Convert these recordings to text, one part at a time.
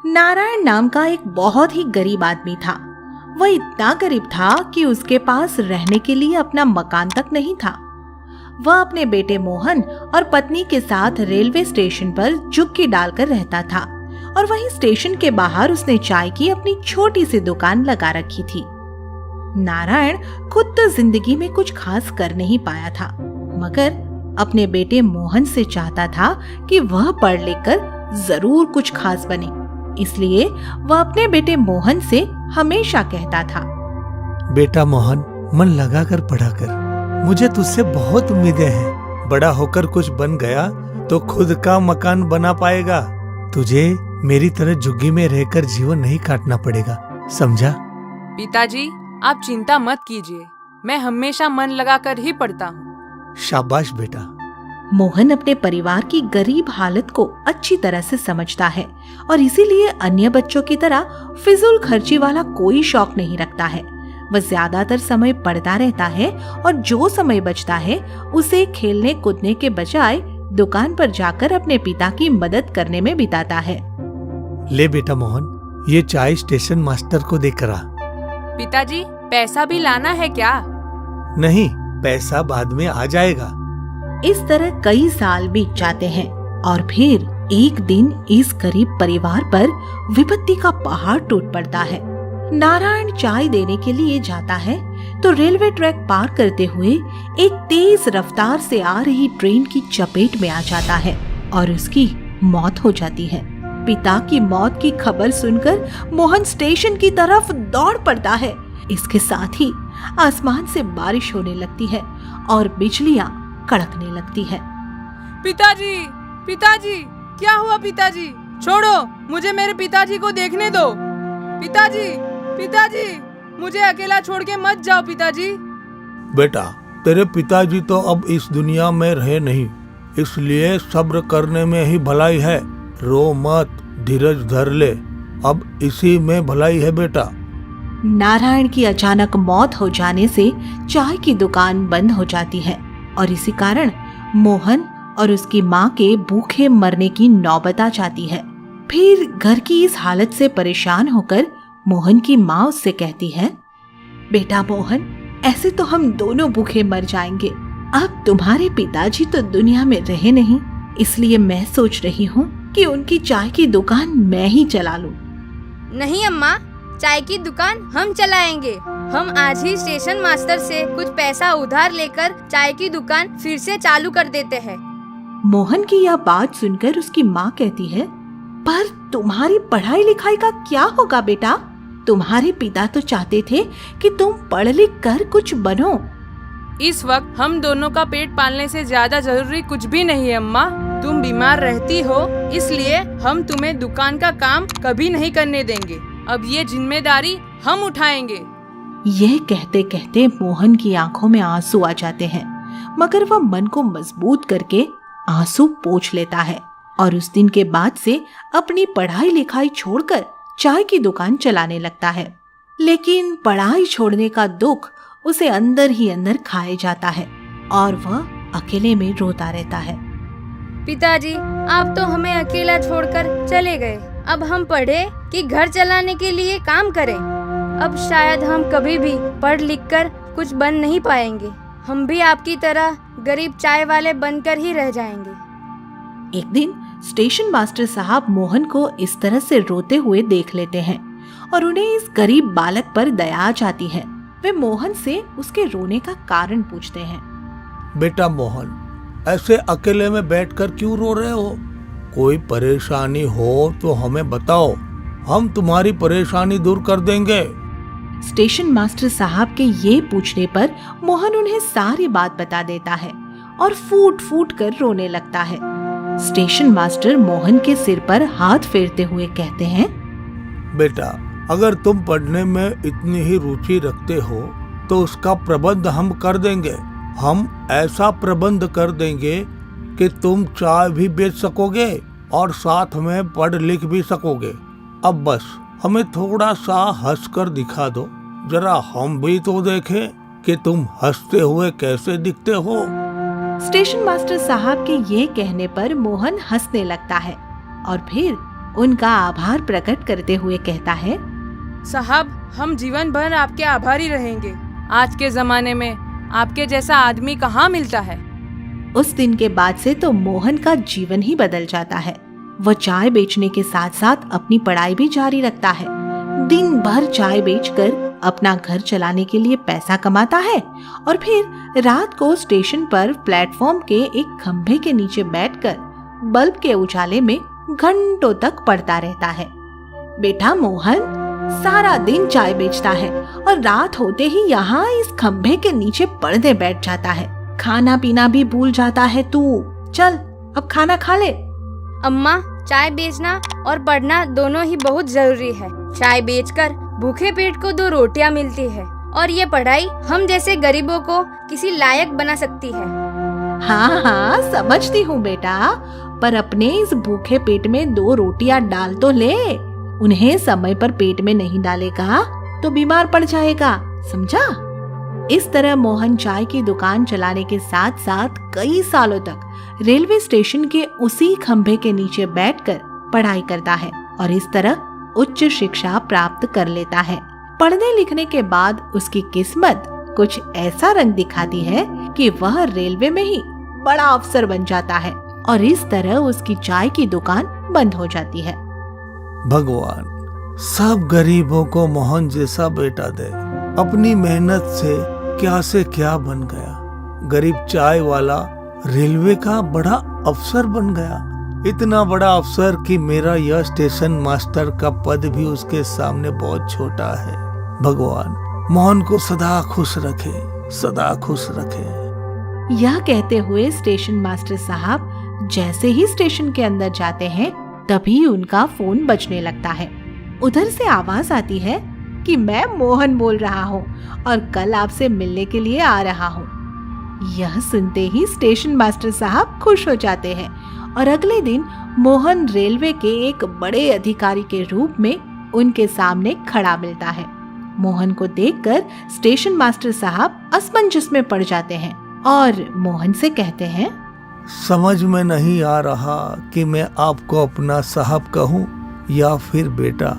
नारायण नाम का एक बहुत ही गरीब आदमी था। वह इतना गरीब था कि उसके पास रहने के लिए अपना मकान तक नहीं था। वह अपने बेटे मोहन और पत्नी के साथ रेलवे स्टेशन पर झुग्गी डालकर रहता था और वहीं स्टेशन के बाहर उसने चाय की अपनी छोटी सी दुकान लगा रखी थी। नारायण खुद तो जिंदगी में कुछ खास कर नहीं पाया था, मगर अपने बेटे मोहन से चाहता था कि वह पढ़ लिख कर जरूर कुछ खास बने। इसलिए वह अपने बेटे मोहन से हमेशा कहता था, बेटा मोहन, मन लगा कर पढ़ा कर, मुझे तुझसे बहुत उम्मीदें हैं। बड़ा होकर कुछ बन गया तो खुद का मकान बना पाएगा। तुझे मेरी तरह झुग्गी में रहकर जीवन नहीं काटना पड़ेगा, समझा? पिताजी, आप चिंता मत कीजिए, मैं हमेशा मन लगाकर ही पढ़ता हूँ। शाबाश बेटा। मोहन अपने परिवार की गरीब हालत को अच्छी तरह से समझता है और इसीलिए अन्य बच्चों की तरह फिजूल खर्ची वाला कोई शौक नहीं रखता है। वह ज्यादातर समय पढ़ता रहता है और जो समय बचता है उसे खेलने कूदने के बजाय दुकान पर जाकर अपने पिता की मदद करने में बिताता है। ले बेटा मोहन, ये चाय स्टेशन मास्टर को देकर आ। पिताजी, पैसा भी लाना है क्या? नहीं, पैसा बाद में आ जाएगा। इस तरह कई साल बीत जाते हैं और फिर एक दिन इस गरीब परिवार पर विपत्ति का पहाड़ टूट पड़ता है। नारायण चाय देने के लिए जाता है तो रेलवे ट्रैक पार करते हुए एक तेज रफ्तार से आ रही ट्रेन की चपेट में आ जाता है और उसकी मौत हो जाती है। पिता की मौत की खबर सुनकर मोहन स्टेशन की तरफ दौड़ पड़ता है। इसके साथ ही आसमान से बारिश होने लगती है और बिजलियां कड़कने लगती है। पिताजी, पिताजी, क्या हुआ पिताजी? छोड़ो, मुझे मेरे पिताजी को देखने दो। पिताजी, पिताजी, मुझे अकेला छोड़ के मत जाओ पिताजी। बेटा, तेरे पिताजी तो अब इस दुनिया में रहे नहीं, इसलिए सब्र करने में ही भलाई है। रो मत, धीरज धर ले, अब इसी में भलाई है बेटा। नारायण की अचानक मौत हो जाने से चाय की दुकान बंद हो जाती है और इसी कारण मोहन और उसकी माँ के भूखे मरने की नौबत आ जाती है। फिर घर की इस हालत से परेशान होकर मोहन की माँ उससे कहती है, बेटा मोहन, ऐसे तो हम दोनों भूखे मर जाएंगे। अब तुम्हारे पिताजी तो दुनिया में रहे नहीं, इसलिए मैं सोच रही हूँ कि उनकी चाय की दुकान मैं ही चला लूं। नहीं अम्मा, चाय की दुकान हम चलाएंगे। हम आज ही स्टेशन मास्टर से कुछ पैसा उधार लेकर चाय की दुकान फिर से चालू कर देते हैं। मोहन की यह बात सुनकर उसकी माँ कहती है, पर तुम्हारी पढ़ाई लिखाई का क्या होगा बेटा? तुम्हारे पिता तो चाहते थे कि तुम पढ़ लिख कर कुछ बनो। इस वक्त हम दोनों का पेट पालने से ज्यादा जरूरी कुछ भी नहीं है अम्मा। तुम बीमार रहती हो, इसलिए हम तुम्हें दुकान का काम कभी नहीं करने देंगे। अब ये जिम्मेदारी हम उठाएंगे। यह कहते कहते मोहन की आंखों में आंसू आ जाते हैं, मगर वह मन को मजबूत करके आंसू पोंछ लेता है और उस दिन के बाद से अपनी पढ़ाई लिखाई छोड़कर चाय की दुकान चलाने लगता है। लेकिन पढ़ाई छोड़ने का दुख उसे अंदर ही अंदर खाए जाता है और वह अकेले में रोता रहता है। पिताजी, आप तो हमें अकेला छोड़कर चले गए। अब हम पढ़े कि घर चलाने के लिए काम करें। अब शायद हम कभी भी पढ़ लिख कर कुछ बन नहीं पाएंगे। हम भी आपकी तरह गरीब चाय वाले बनकर ही रह जाएंगे। एक दिन स्टेशन मास्टर साहब मोहन को इस तरह से रोते हुए देख लेते हैं और उन्हें इस गरीब बालक पर दया आ जाती है। वे मोहन से उसके रोने का कारण पूछते हैं। बेटा मोहन, ऐसे अकेले में बैठकर क्यों रो रहे हो? कोई परेशानी हो तो हमें बताओ, हम तुम्हारी परेशानी दूर कर देंगे। स्टेशन मास्टर साहब के ये पूछने पर मोहन उन्हें सारी बात बता देता है और फूट फूट कर रोने लगता है। स्टेशन मास्टर मोहन के सिर पर हाथ फेरते हुए कहते हैं, बेटा, अगर तुम पढ़ने में इतनी ही रुचि रखते हो तो उसका प्रबंध हम कर देंगे। हम ऐसा प्रबंध कर देंगे कि तुम चाय भी बेच सकोगे और साथ में पढ़ लिख भी सकोगे। अब बस हमें थोड़ा सा हंसकर दिखा दो, जरा हम भी तो देखें कि तुम हंसते हुए कैसे दिखते हो। स्टेशन मास्टर साहब के ये कहने पर मोहन हंसने लगता है और फिर उनका आभार प्रकट करते हुए कहता है, साहब, हम जीवन भर आपके आभारी रहेंगे। आज के जमाने में आपके जैसा आदमी कहाँ मिलता है। उस दिन के बाद से तो मोहन का जीवन ही बदल जाता है। वह चाय बेचने के साथ साथ अपनी पढ़ाई भी जारी रखता है। दिन भर चाय बेचकर अपना घर चलाने के लिए पैसा कमाता है और फिर रात को स्टेशन पर प्लेटफॉर्म के एक खंभे के नीचे बैठकर बल्ब के उजाले में घंटों तक पढ़ता रहता है। बेटा मोहन सारा दिन चाय बेचता है और रात होते ही यहाँ इस खंभे के नीचे पढ़ने बैठ जाता है। खाना पीना भी भूल जाता है तू। चल अब खाना खा ले। अम्मा, चाय बेचना और पढ़ना दोनों ही बहुत जरूरी है। चाय बेचकर भूखे पेट को 2 रोटियां मिलती है और ये पढ़ाई हम जैसे गरीबों को किसी लायक बना सकती है। हाँ हाँ समझती हूँ बेटा, पर अपने इस भूखे पेट में 2 रोटियां डाल तो ले। उन्हें समय पर पेट में नहीं डालेगा तो बीमार पड़ जाएगा, समझा। इस तरह मोहन चाय की दुकान चलाने के साथ साथ कई सालों तक रेलवे स्टेशन के उसी खंभे के नीचे बैठकर पढ़ाई करता है और इस तरह उच्च शिक्षा प्राप्त कर लेता है। पढ़ने लिखने के बाद उसकी किस्मत कुछ ऐसा रंग दिखाती है कि वह रेलवे में ही बड़ा अफसर बन जाता है और इस तरह उसकी चाय की दुकान बंद हो जाती है। भगवान सब गरीबों को मोहन जैसा बेटा दे। अपनी मेहनत से क्या बन गया। गरीब चाय वाला रेलवे का बड़ा अफसर बन गया। इतना बड़ा अफसर कि मेरा यह स्टेशन मास्टर का पद भी उसके सामने बहुत छोटा है। भगवान मोहन को सदा खुश रखे, सदा खुश रखे। यह कहते हुए स्टेशन मास्टर साहब जैसे ही स्टेशन के अंदर जाते हैं तभी उनका फोन बजने लगता है। उधर से आवाज आती है कि मैं मोहन बोल रहा हूँ और कल आपसे मिलने के लिए आ रहा हूँ। यह सुनते ही स्टेशन मास्टर साहब खुश हो जाते हैं और अगले दिन मोहन रेलवे के एक बड़े अधिकारी के रूप में उनके सामने खड़ा मिलता है। मोहन को देखकर स्टेशन मास्टर साहब असमंजस में पड़ जाते हैं और मोहन से कहते हैं, समझ में नहीं आ रहा कि मैं आपको अपना साहब कहूँ या फिर बेटा,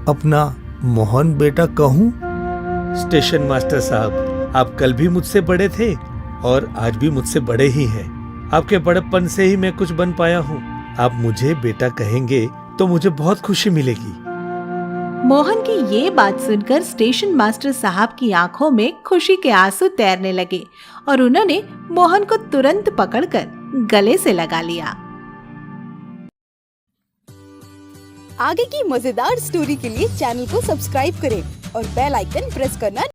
अपना मोहन बेटा कहूँ। स्टेशन मास्टर साहब, आप कल भी मुझसे बड़े थे और आज भी मुझसे बड़े ही हैं। आपके बड़प्पन से ही मैं कुछ बन पाया हूँ। आप मुझे बेटा कहेंगे तो मुझे बहुत खुशी मिलेगी। मोहन की ये बात सुनकर स्टेशन मास्टर साहब की आंखों में खुशी के आंसू तैरने लगे और उन्होंने मोहन को तुरंत पकड़कर गले से लगा लिया। आगे की मजेदार स्टोरी के लिए चैनल को सब्सक्राइब करें और बेल आइकन प्रेस करना